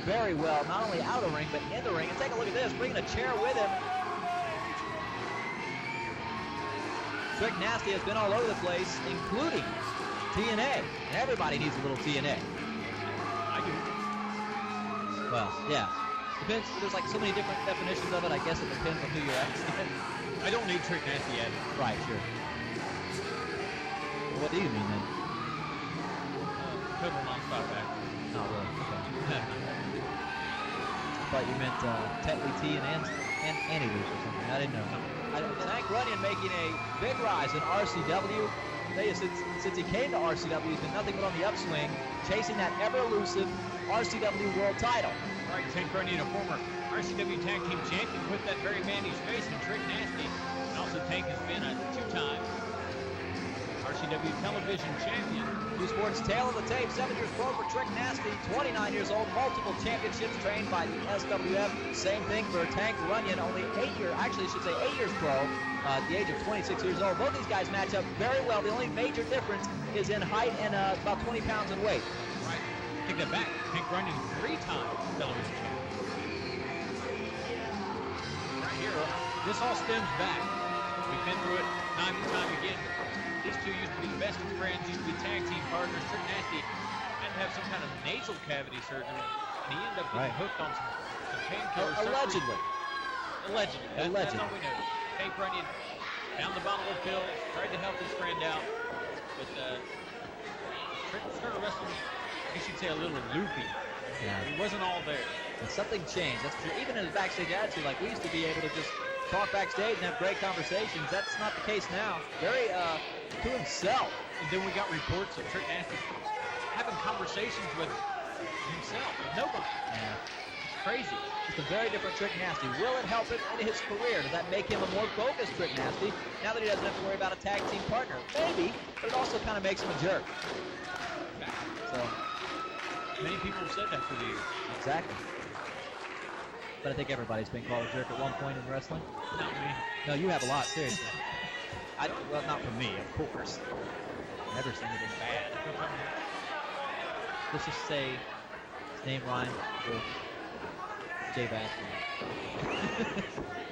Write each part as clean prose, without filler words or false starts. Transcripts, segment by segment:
very well, not only out of the ring, but in the ring. And take a look at this, bringing a chair with him. Trick Nasty has been all over the place, including TNA. And everybody needs a little TNA. I do. Well, yeah. Depends. There's like so many different definitions of it. I guess it depends on who you're asking. I don't need Trick Nasty yet. Right, sure. What do you mean then? Total non-stop action. Oh, really? Okay. I thought you meant Tetley T and Annie-Loos or something. I didn't know. Tank Runyon making a big rise in RCW. Since he came to RCW, he's been nothing but on the upswing, chasing that ever-elusive RCW World title. Right, Tank Runyon, a former RCW Tag Team Champion, put that very man he's facing, Trick Nasty. And also Tank has been a two-time RCW Television Champion. New Sports Tale of the Tape, 7 years pro for Trick Nasty, 29 years old, multiple championships, trained by the SWF. Same thing for Tank Runyon, only 8 years, actually I should say 8 years pro, at the age of 26 years old. Both these guys match up very well. The only major difference is in height and about 20 pounds in weight. Right. Take that back. Tank Runyon, 3-time television champion. Right here, this all stems back. We've been through it time and time again. These two used to be best of friends, used to be tag team partners. Trick Nasty had to have some kind of nasal cavity surgery, and he ended up getting hooked on some painkillers. Allegedly. Allegedly. That's all we know. Tank Runyon down the bottle of pills, tried to help his friend out, but Trick started wrestling, I guess you'd say, a little loopy. Yeah. He wasn't all there. And something changed. That's true. Even in his backstage attitude, like we used to be able to just talk backstage and have great conversations. That's not the case now. Very to himself. And then we got reports of Trick Nasty having conversations with himself, with nobody. Yeah. It's crazy. Just a very different Trick Nasty. Will it help him in his career? Does that make him a more focused Trick Nasty now that he doesn't have to worry about a tag team partner? Maybe, but it also kind of makes him a jerk. So many people have said that for the years. Exactly. But I think everybody's been called a jerk at one point in wrestling. Not me. No, you have a lot, seriously. Well, not for me, of course. Never seen anything bad. Let's just say his name rhymes with Jay Bass.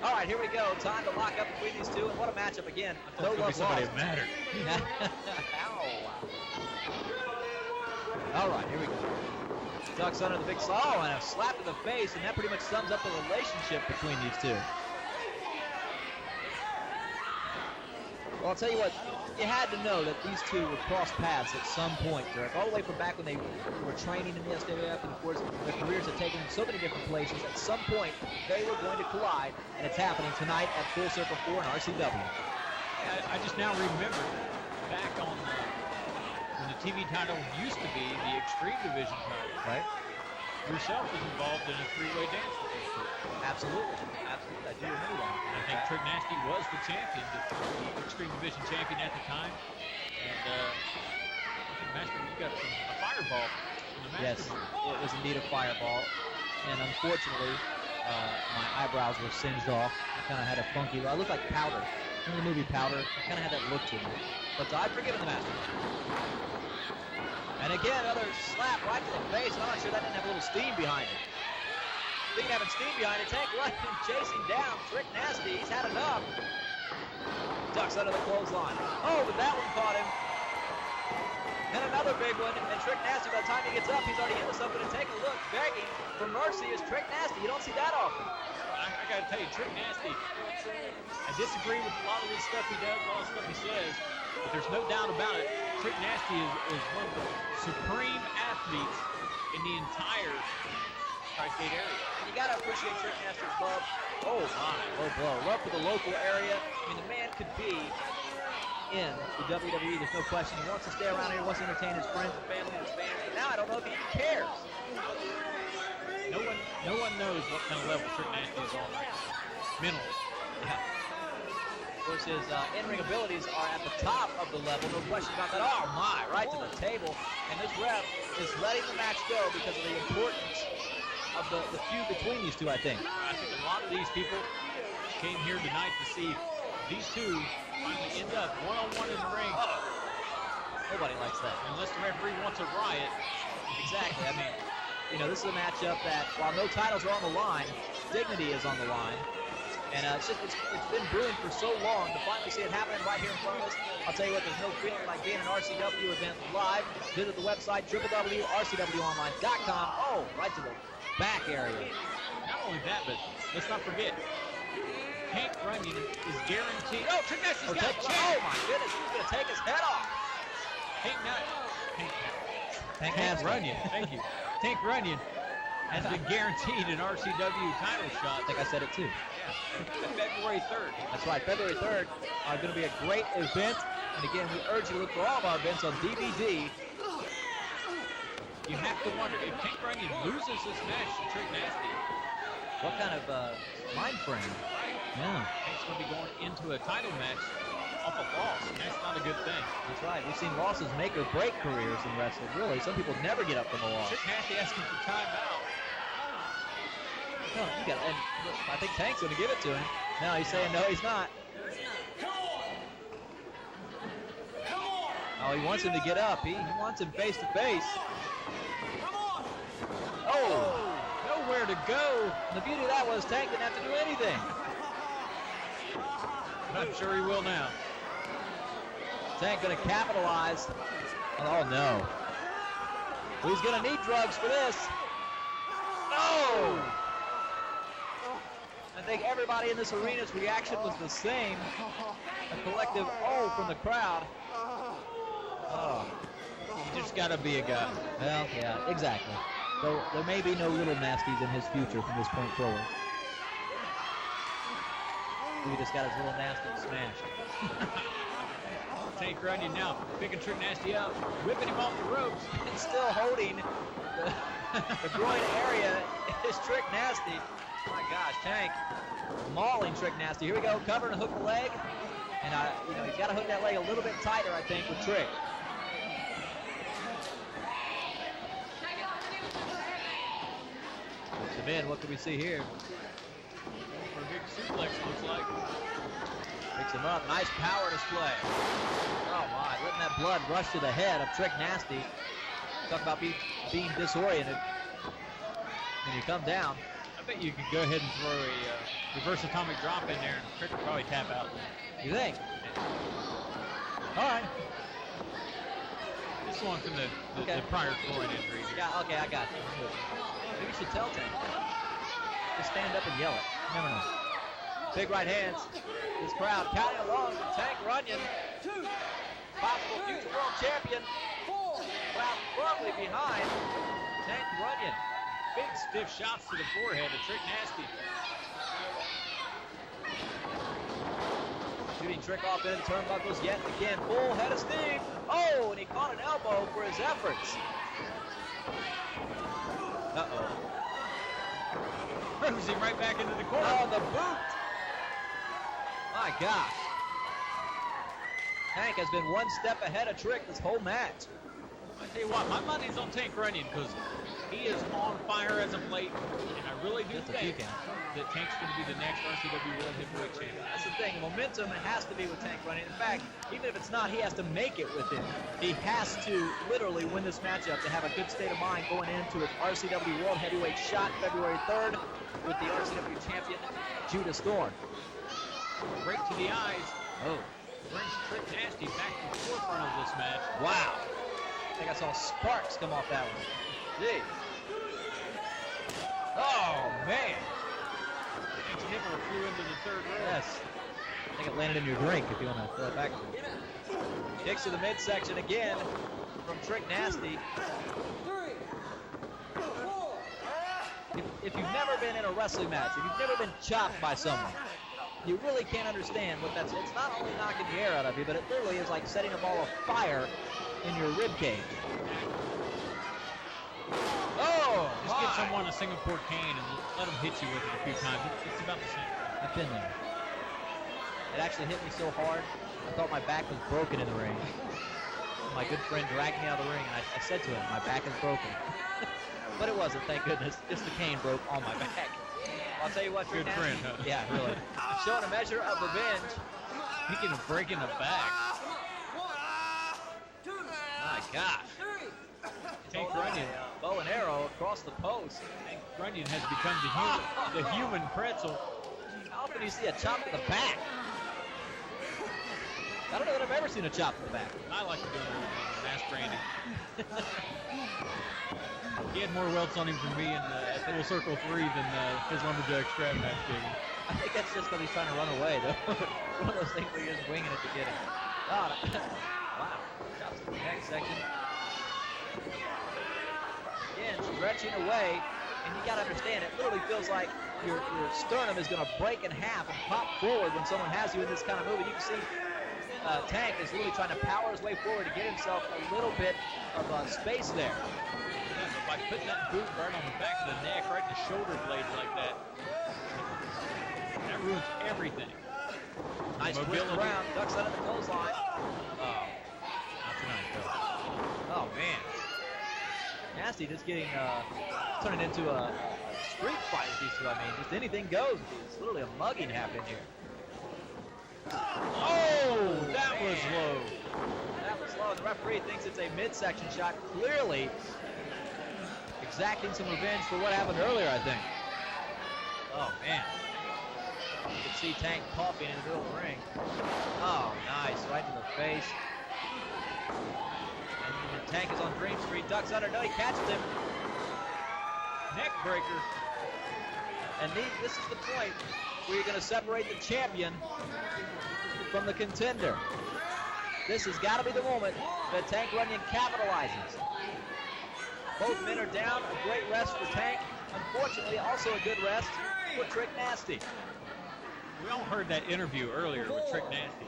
All right, here we go. Time to lock up between these two, and what a matchup again. No love somebody lost. mattered. All right, here we go. Ducks under the big slaw, and a slap to the face, and that pretty much sums up the relationship between these two. Well, I'll tell you what, you had to know that these two would cross paths at some point, Dirk. All the way from back when they were training in the SWF, and of course, their careers had taken them so many different places. At some point, they were going to collide, and it's happening tonight at Full Circle 4 in RCW. I just now remember back on when the TV title used to be the Extreme Division title. Right. Yourself was involved in a three-way dance with those two. Absolutely. Absolutely. I do remember that. I think Trick Nasty was the champion, the Extreme Division champion at the time. And I think Master, you got a fireball in the Master. Yes, it was indeed a fireball. And unfortunately, my eyebrows were singed off. I kind of had a funky look. I looked like Powder. Remember the movie Powder? I kind of had that look to me. But I've forgiven the Master. And again, another slap right to the face. I'm not sure that didn't have a little steam behind it. Speaking of having steam behind it, Tank Runyon chasing down Trick Nasty. He's had enough. Ducks under the clothesline. Oh, but that one caught him. And another big one. And Trick Nasty, by the time he gets up, he's already into something. And take a look, begging for mercy is Trick Nasty. You don't see that often. I got to tell you, Trick Nasty, I disagree with a lot of this stuff he does, a lot of stuff he says, but there's no doubt about it. Trick Nasty is one of the supreme athletes in the entire Tri-State area. And you got to appreciate Trick Nasty's love. Oh, my. Low blow. Love for the local area. I mean, the man could be in the WWE. There's no question. He wants to stay around here. He wants to entertain his friends and family and his fans. But now I don't know if he even cares. No one knows what kind of level Trick Nasty is on right now. Mentally. Yeah. Of course, his in-ring abilities are at the top of the level. No question about that. Oh, my. Right to the table. And this ref is letting the match go because of the importance of the feud between these two, I think. I think a lot of these people came here tonight to see these two finally end up one-on-one in the ring. Nobody likes that. Unless the referee wants a riot. Exactly. I mean, this is a matchup that, while no titles are on the line, dignity is on the line. And it's been brewing for so long to finally see it happening right here in front of us. I'll tell you what, there's no feeling like being an RCW event live. Visit the website, www.rcwonline.com. Oh, right to the back area. Not only that, but let's not forget, Hank Runyon is guaranteed. Oh, Trick Nasty's got a chance. Oh, my goodness, he's going to take his head off. Hank Runyon. Thank you. Hank Runyon has been guaranteed an RCW title shot. I think I said it too. Yeah, February 3rd. That's right, February 3rd. Going to be a great event. And again, we urge you to look for all of our events on DVD. You have to wonder, if Hank Runyon loses this match to Trick Nasty, what kind of mind frame? Yeah. Hank's going to be going into a title match off a loss, and that's not a good thing. That's right. We've seen losses make or break careers in wrestling. Really, some people never get up from a loss. Trick Nasty asking for timeout. No, and I think Tank's going to give it to him. No, he's saying no, he's not. Oh, he wants him to get up. He wants him face to face. Oh, nowhere to go. And the beauty of that was Tank didn't have to do anything. I'm sure he will now. Tank going to capitalize. Oh, no. He's going to need drugs for this. Oh! I think everybody in this arena's reaction was the same. A collective oh from the crowd. Oh. You just got to be a guy. Well, yeah, exactly. Though there may be no little nasties in his future from this point forward. He just got his little nasty smashed. Tank Runyon now picking Trick Nasty up, whipping him off the ropes. And still holding the groin area is Trick Nasty. My gosh, Tank mauling Trick Nasty. Here we go, cover and hook the leg. And, he's got to hook that leg a little bit tighter, I think, with Trick. Puts him in. What can we see here? For a big suplex, looks like. Picks him up. Nice power display. Oh, my. Letting that blood rush to the head of Trick Nasty. Talk about being disoriented. And you come down. I bet you could go ahead and throw a reverse atomic drop in there and Trick would probably tap out. You think? All right. This one from the prior groin injury. Yeah, okay, I got you. Maybe you should tell Tank. Just stand up and yell it. You never know. Big right hands. This crowd counting along with Tank Runyon. Possible future world champion. Crowd firmly behind Tank Runyon. Big stiff shots to the forehead of Trick Nasty. Shooting Trick off into the turnbuckles yet again. Full head of steam. Oh, and he caught an elbow for his efforts. Uh-oh. Throws him right back into the corner. Oh, the boot. My gosh. Tank has been one step ahead of Trick this whole match. I tell you what, my money's on Tank Runyon because he is on fire as of late, and I really do think that Tank's going to be the next RCW World Heavyweight Champion. That's the thing. Momentum has to be with Tank Runyon. In fact, even if it's not, he has to make it with him. He has to literally win this matchup to have a good state of mind going into his RCW World Heavyweight shot February 3rd with the RCW champion, Judas Thorne. Right to the eyes. Oh. Brings Trick Nasty back to the forefront of this match. Wow. I think I saw sparks come off that one. Gee. Oh, man. Tank's nipple flew into the third row. Yes. I think it landed in your drink if you want to throw it back. Kicks to the midsection again from Trick Nasty. If you've never been in a wrestling match, if you've never been chopped by someone, you really can't understand what that's. It's not only knocking the air out of you, but it literally is like setting a ball of fire in your rib cage. Oh, just get someone a Singapore cane and let them hit you with it a few times. It's about the same. I've been there. It actually hit me so hard, I thought my back was broken in the ring. My good friend dragged me out of the ring, and I said to him, my back is broken. But it wasn't, thank goodness. Just the cane broke on my back. I'll tell you what, good friend, huh? Yeah, really. Showing a measure of revenge. Speaking of breaking the back. My gosh. Tank Told Runyon. him a bow and arrow across the post. Tank Runyon has become the human pretzel. How often do you see a chop to the back? I don't know that I've ever seen a chop to the back. I like to do it on mass branding. He had more welts on him than me at Full Circle 3 than his lumberjack strap match gave him. I think that's just because he's trying to run away, though. One of those things where you're just winging it to get him. God, wow. Chops in the neck section. Again, stretching away, and you got to understand, it literally feels like your sternum is going to break in half and pop forward when someone has you in this kind of movement. You can see Tank is literally trying to power his way forward to get himself a little bit of space there. Yeah, but by putting that boot right on the back of the neck, right in the shoulder blade like that, that ruins everything. Nice twist around, ducks out of the clothesline. Oh, not tonight, though. Oh, man. Nasty just getting, turning into a street fight with these two. I mean, just anything goes. It's literally a mugging happening here. Oh, that was low. That was low. The referee thinks it's a midsection shot. Clearly exacting some revenge for what happened earlier, I think. Oh, man. You can see Tank coughing in the middle of the ring. Oh, nice. Right to the face. And Tank is on Dream Street. Ducks under. No, he catches him. Neck breaker. And this is the point where you're going to separate the champion from the contender. This has got to be the moment that Tank Runyon capitalizes. Both men are down. A great rest for Tank. Unfortunately, also a good rest for Trick Nasty. We all heard that interview earlier with Trick Nasty,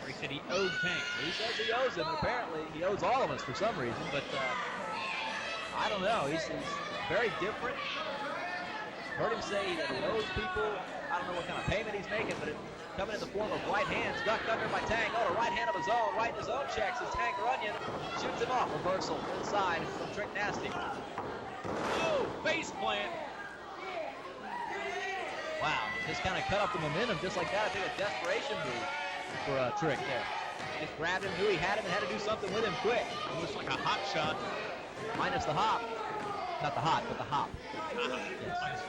where he said he owed Tank. He says he owes him, and apparently he owes all of us for some reason, but I don't know. He's very different. Heard him say that he owes people. I don't know what kind of payment he's making, but it's coming in the form of right hands. Ducked under by Tank. Oh, a right hand of his own. Right in his own checks as Tank Runyon shoots him off. Reversal inside from Trick Nasty. Oh, face plant. Wow, just kind of cut off the momentum just like that. I think a desperation move for Trick there. He just grabbed him, knew he had him, and had to do something with him quick. It looks like a hot shot. Minus the hop. Not the hot, but the hop. Yes.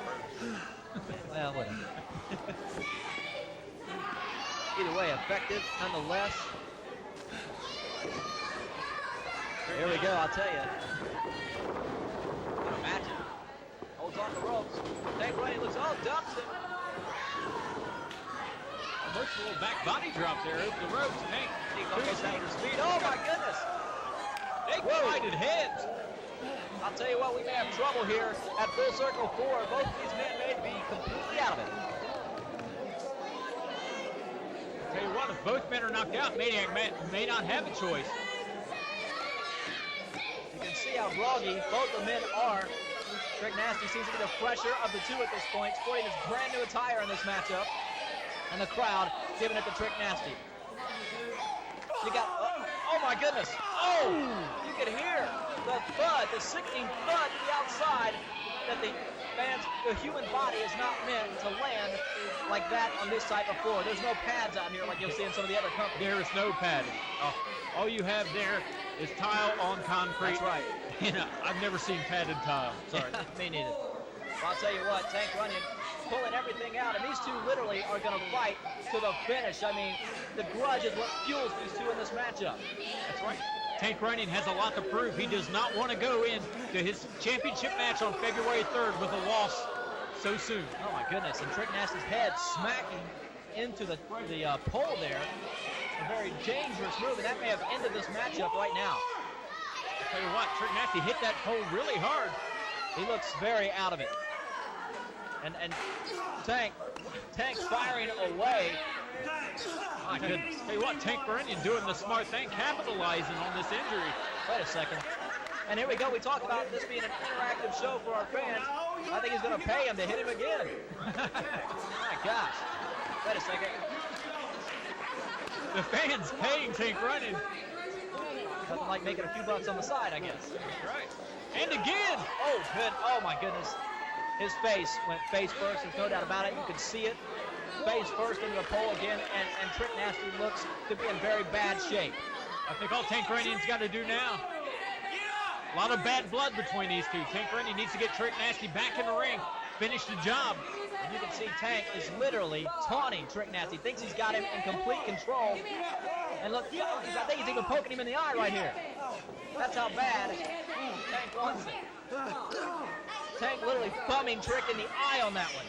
Well, whatever. Either way, effective nonetheless. Here we go, I'll tell you. Imagine. Holds on the ropes. Tank Runyon looks, dumps him. Looks a little back body drop there over the ropes. Tank Goes down to his feet. Oh my goodness. They collided heads. I'll tell you what, we may have trouble here at Full Circle 4. Both of these men may be completely out of it. Tell you what, if both men are knocked out, Maniac may not have a choice. You can see how groggy both the men are. Trick Nasty seems to be the fresher of the two at this point, sporting his brand new attire in this matchup. And the crowd giving it to Trick Nasty. You got, oh my goodness. Oh, you can hear the thud, the sickening thud to the outside that the human body is not meant to land like that on this type of floor. There's no pads out here like you'll see in some of the other companies. There is no padding. All you have there is tile on concrete. That's right. I've never seen padded tile. Sorry. Me neither. Well, I'll tell you what, Tank Runyon pulling everything out, and these two literally are going to fight to the finish. I mean, the grudge is what fuels these two in this matchup. That's right. Tank Runyon has a lot to prove. He does not want to go into his championship match on February 3rd with a loss so soon. Oh my goodness, and Trick Nasty's head smacking into the pole there. A very dangerous move, and that may have ended this matchup right now. I'll tell you what, Trick Nasty hit that pole really hard. He looks very out of it. And Tank's firing away. My goodness. Tell you what, Tank Runyon doing the smart thing, capitalizing on this injury. Wait a second. And here we go. We talk about this being an interactive show for our fans. I think he's going to pay him to hit him again. My gosh. Wait a second. The fans paying Tank Runyon. Nothing like making a few bucks on the side, I guess. Right. And again. Oh, good. Oh, my goodness. His face went face first. There's no doubt about it. You could see it. Face first into the pole again, and Trick Nasty looks to be in very bad shape. I think all Tank Runyon's got to do now A lot of bad blood between these two. Tank Runyon needs to get Trick Nasty back in the ring, finish the job. And you can see Tank is literally taunting Trick Nasty. Thinks he's got him in complete control. And look, I think he's even poking him in the eye right here. That's how bad Tank wants it. Tank literally bumming Trick in the eye on that one.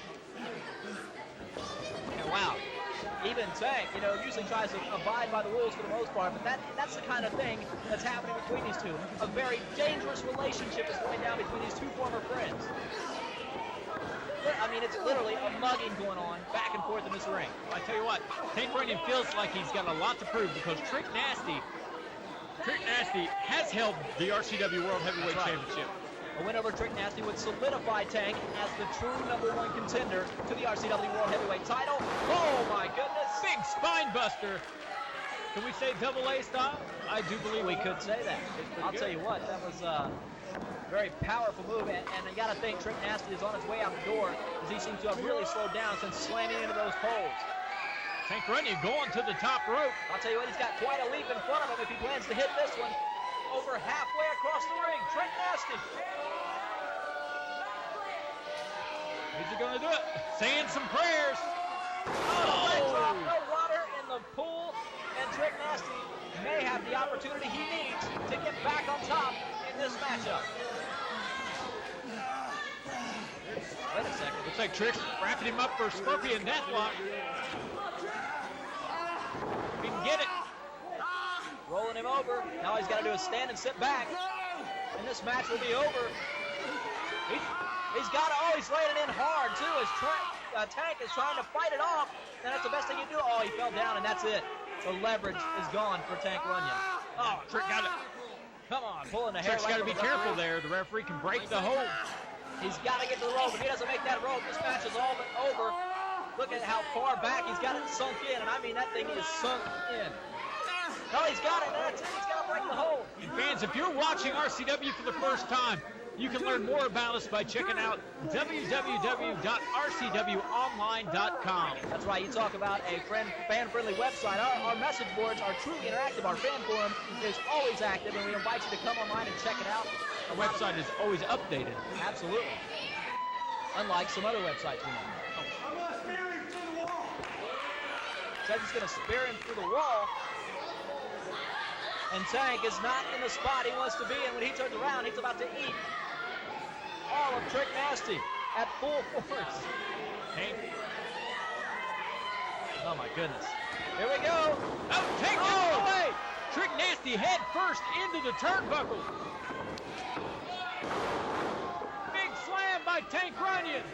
And wow. Even Tank, usually tries to abide by the rules for the most part, but that's the kind of thing that's happening between these two. A very dangerous relationship is going down between these two former friends. I mean, it's literally a mugging going on back and forth in this ring. I tell you what, Tank Runyon feels like he's got a lot to prove because Trick Nasty has held the RCW World Heavyweight Championship. A win over Trick Nasty would solidify Tank as the true #1 contender to the RCW World Heavyweight title. Oh my goodness! Big spine buster. Can we say double A style? I do believe we could say that. I'll tell you what, that was a very powerful move, and you got to think Trick Nasty is on his way out the door as he seems to have really slowed down since slamming into those poles. Tank Runyon going to the top rope. I'll tell you what, he's got quite a leap in front of him if he plans to hit this one. Over halfway across the ring, Trick Nasty. Is he going to do it? Saying some prayers. Oh, leg drop, no water in the pool, and Trick Nasty may have the opportunity he needs to get back on top in this matchup. Wait a second. Looks like Trick's wrapping him up for a Scorpion Deathlock. He can get it. Rolling him over. Now he's got to do is stand and sit back. And this match will be over. He's got to, he's laying it in hard, too, as Tank is trying to fight it off. And that's the best thing you do. Oh, he fell down, and that's it. The leverage is gone for Tank Runyon. Oh, Trick got it. Come on, pulling the hair. Trick's got to be careful there. The referee can break the hold. He's got to get to the rope. If he doesn't make that rope, this match is all but over. Look at how far back he's got it sunk in, and I mean that thing is sunk in. No, he's got it. That's it. He's got to break the hold. And fans, if you're watching RCW for the first time, you can learn more about us by checking out www.rcwonline.com. That's right. You talk about a fan-friendly website. Our message boards are truly interactive. Our fan forum is always active, and we invite you to come online and check it out. Our website is always updated. Absolutely. Unlike some other websites we know. Says he's going to spear him through the wall. And Tank is not in the spot he wants to be in. When he turns around, he's about to eat all of Trick Nasty at full force. Tank. Oh my goodness. Here we go. Oh, Tank gets away. Trick Nasty head first into the turnbuckle. Big slam by Tank Runyon.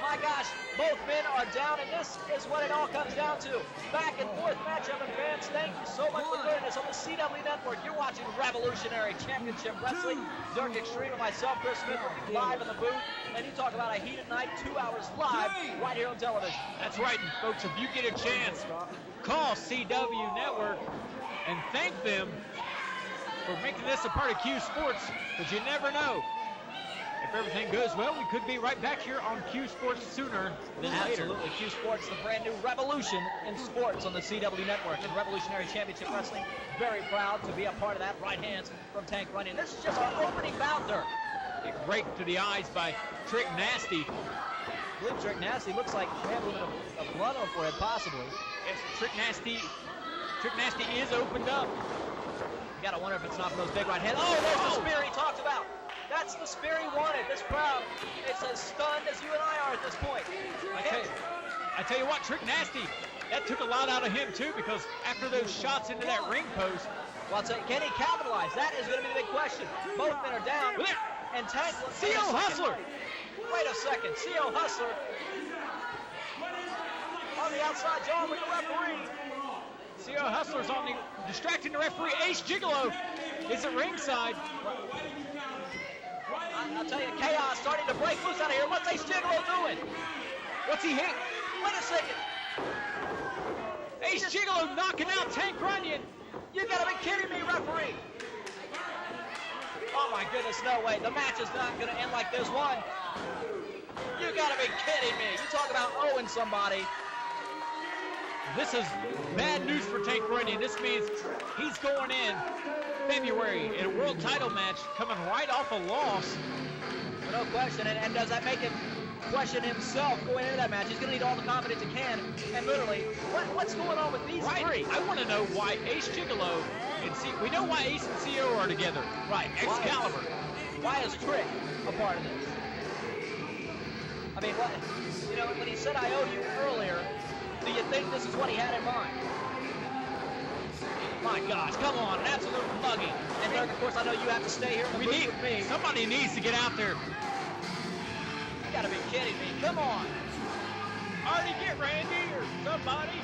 My gosh, both men are down, and this is what it all comes down to. Back and forth matchup, and fans, thank you so much for joining us on the CW Network. You're watching Revolutionary Championship Wrestling. Dirk Extreme and myself, Chris Smith, live in the booth. And you talk about a heated night, 2 hours live, right here on television. That's right, and folks, if you get a chance, call CW Network and thank them for making this a part of Q Sports, because you never know. If everything goes well, we could be right back here on Q Sports sooner than later. Absolutely. Q Sports, the brand new revolution in sports on the CW Network. And Revolutionary Championship Wrestling, very proud to be a part of that. Right hands from Tank Runyon. This is just our opening bout, Dirk. It raked to the eyes by Trick Nasty. I believe Trick Nasty looks like they have a little bit of blood on the forehead, possibly. Yes, Trick Nasty is opened up. You gotta wonder if it's not for those big right hands. Oh, there's the spear he talked about. That's the spear he wanted. This crowd is as stunned as you and I are at this point. I tell you what, Trick Nasty, that took a lot out of him too, because after those shots into that ring post. Well, I'll tell you, can he capitalize? That is going to be the big question. Both men are down. And Tank, CO Hustler. Wait a second. CO Hustler on the outside jaw with the referee. CO Hustler's on the distracting the referee. Ace Gigolo is at ringside. I'll tell you, chaos starting to break loose out of here. What's Ace Gigolo doing? What's he hit? Wait a second. Ace Gigolo knocking out Tank Runyon. You gotta be kidding me, referee. Oh my goodness, no way. The match is not gonna end like this one. You gotta be kidding me. You talk about owing somebody. This is bad news for Tank Runyon. This means he's going in February in a world title match, coming right off a loss. No question, and does that make him question himself going into that match? He's going to need all the confidence he can, and literally, what's going on with these three? I want to know why Ace Gigolo and we know why Ace and CO are together. Right, Excalibur. Why is Trick a part of this? I mean, when he said I owe you earlier, do you think this is what he had in mind? My gosh, come on, an absolute mugging. And Dirk, of course, I know you have to stay here in the booth with me. Somebody needs to get out there. You gotta be kidding me, come on. Already get Randy or somebody.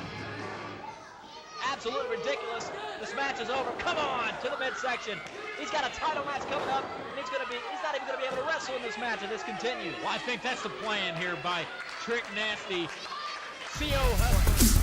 Absolutely ridiculous. This match is over. Come on, to the midsection. He's got a title match coming up, and he's not even gonna be able to wrestle in this match if this continues. Well, I think that's the plan here by Trick Nasty. CO